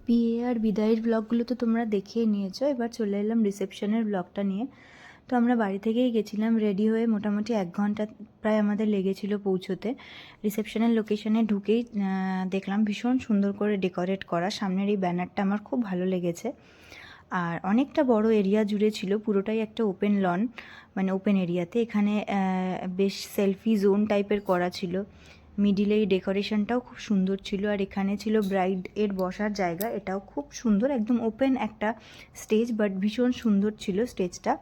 বিয়ে আর বিদায়ের ব্লগগুলো তো তোমরা দেখেই নিয়েছো। এবার চলে এলাম রিসেপশনের ব্লগটা নিয়ে। তো আমরা বাড়ি থেকেই গেছিলাম রেডি হয়ে, মোটামুটি 1 ঘন্টা প্রায় আমাদের লেগেছিল পৌঁছোতে। রিসেপশনের লোকেশনে ঢুকেই দেখলাম ভীষণ সুন্দর করে ডেকোরেট করা। সামনের এই ব্যানারটা আমার খুব ভালো লেগেছে। আর অনেকটা বড় এরিয়া জুড়ে ছিল, পুরোটাই একটা ওপেন লন, মানে ওপেন এরিয়াতে। এখানে বেশ সেলফি জোন টাইপের করা ছিল। মিডিলে এই ডেকোরেশনটাও খুব সুন্দর ছিল। আর এখানে ছিল ব্রাইড এর বসার জায়গা, এটাও খুব সুন্দর, একদম ওপেন একটা স্টেজ, বাট ভীষণ সুন্দর ছিল স্টেজটা,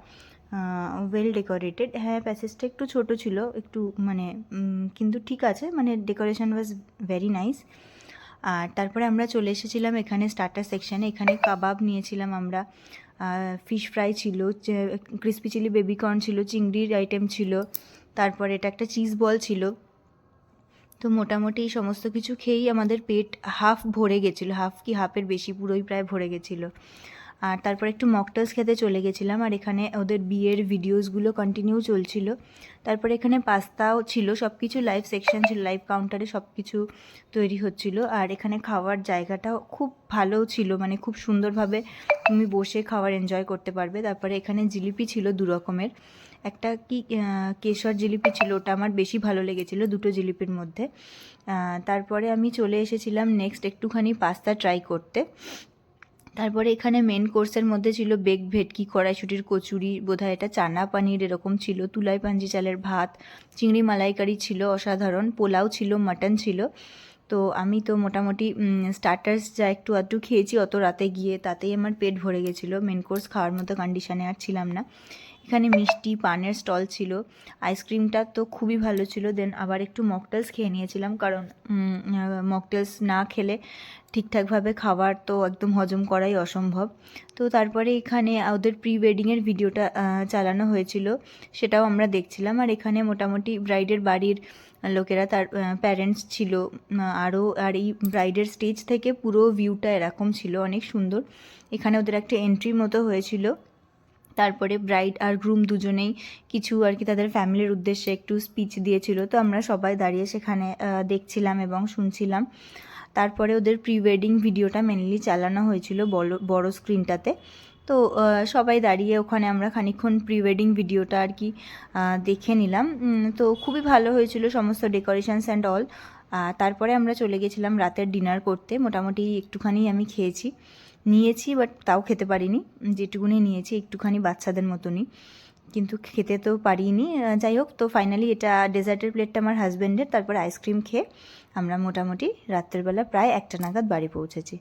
ওয়েল ডেকোরেটেড। হ্যাঁ, প্যাসেজটা একটু ছোট ছিল, একটু মানে কিন্তু ঠিক আছে, মানে ডেকোরেশন ওয়াজ ভেরি নাইস। আর তারপরে আমরা চলে এসেছিলাম এখানে স্টার্টার সেকশানে। এখানে কাবাব নিয়েছিলাম আমরা, ফিশ ফ্রাই ছিল, ক্রিসপি চিলি বেবিকর্ন ছিল, চিংড়ির আইটেম ছিল, তারপরে এটা একটা চিজ বল ছিল। তো মোটামুটি এই সমস্ত কিছু খেয়েই আমাদের পেট হাফ ভরে গেছিলো, হাফ কি হাফের বেশি, পুরোই প্রায় ভরে গেছিলো। আর তারপর একটু মকটেলস খেতে চলে গেছিলাম। আর এখানে ওদের বিয়ের ভিডিওসগুলো কন্টিনিউ চলছিল। তারপরে এখানে পাস্তাও ছিল, সব কিছু লাইভ সেকশন ছিল, লাইভ কাউন্টারে সব কিছু তৈরি হচ্ছিল। আর এখানে খাওয়ার জায়গাটাও খুব ভালো ছিল, মানে খুব সুন্দরভাবে তুমি বসে খাবার এনজয় করতে পারবে। তারপরে এখানে জিলিপি ছিল 2 রকমের, একটা কি কেশর জিলিপি ছিল, ওটা আমার বেশি ভালো লেগেছিলো 2টো জিলিপির মধ্যে। তারপরে আমি চলে এসেছিলাম নেক্সট একটুখানি পাস্তা ট্রাই করতে। তারপরে এখানে মেন কোর্সের মধ্যে ছিল বেক ভেটকি, কড়াইশুটির কচুরি, বোধহয় এটা চানা পানির এরকম ছিল, তুলাই পাঞ্জি চালের ভাত, চিংড়ি মালাইকারি ছিল অসাধারণ, পোলাও ছিল, মাটন ছিল। তো আমি তো মোটামুটি স্টার্টার্স যা একটু আধটু খেয়েছি অত রাতে গিয়ে, তাতেই আমার পেট ভরে গেছিলো। মেন কোর্স খাওয়ার মতো কন্ডিশনে আর ছিলাম না। এখানে মিষ্টি পানের স্টল ছিল, আইসক্রিমটা তো খুবই ভালো ছিল। দেন আবার একটু মকটেলস খেয়ে নিয়েছিলাম, কারণ মকটেলস না খেলে ঠিকঠাকভাবে খাবার তো একদম হজম করাই অসম্ভব। তো তারপরে এখানে ওদের প্রি ওয়েডিংয়ের ভিডিওটা চালানো হয়েছিল, সেটাও আমরা দেখছিলাম। আর এখানে মোটামুটি ব্রাইডের বাড়ির লোকেরা, তার প্যারেন্টস ছিল আরও। আর এই ব্রাইডের স্টেজ থেকে পুরো ভিউটা এরকম ছিল, অনেক সুন্দর। এখানে ওদের একটা এন্ট্রি মতো হয়েছিল। তারপরে ব্রাইড আর গ্রুম দুজনেই কিছু আর কি তাদের ফ্যামিলির উদ্দেশ্যে একটু স্পিচ দিয়েছিল, তো আমরা সবাই দাঁড়িয়ে সেখানে দেখছিলাম এবং শুনছিলাম। তারপরে ওদের প্রি ওয়েডিং ভিডিওটা মেনলি চালানো হয়েছিল বড় স্ক্রিনটাতে। তো সবাই দাঁড়িয়ে ওখানে আমরা খানিকক্ষণ প্রি ওয়েডিং ভিডিওটা আর কি দেখে নিলাম। তো খুবই ভালো হয়েছিল সমস্ত ডেকোরেশনস অ্যান্ড অল। তারপরে আমরা চলে গেছিলাম রাতের ডিনার করতে। মোটামুটি একটুখানি আমি নিয়েছি, বাট তাও খেতে পারিনি, যেটুকুনি নিয়েছি একটুখানি বাচ্চাদের মতনই, কিন্তু খেতে তো পারিনি। যাই হোক, তো ফাইনালি এটা ডেজার্টের প্লেটটা আমার হাজব্যান্ডের। তারপর আইসক্রিম খেয়ে আমরা মোটামুটি রাত্রেবেলা প্রায় 1টা নাগাদ বাড়ি পৌঁছেছি।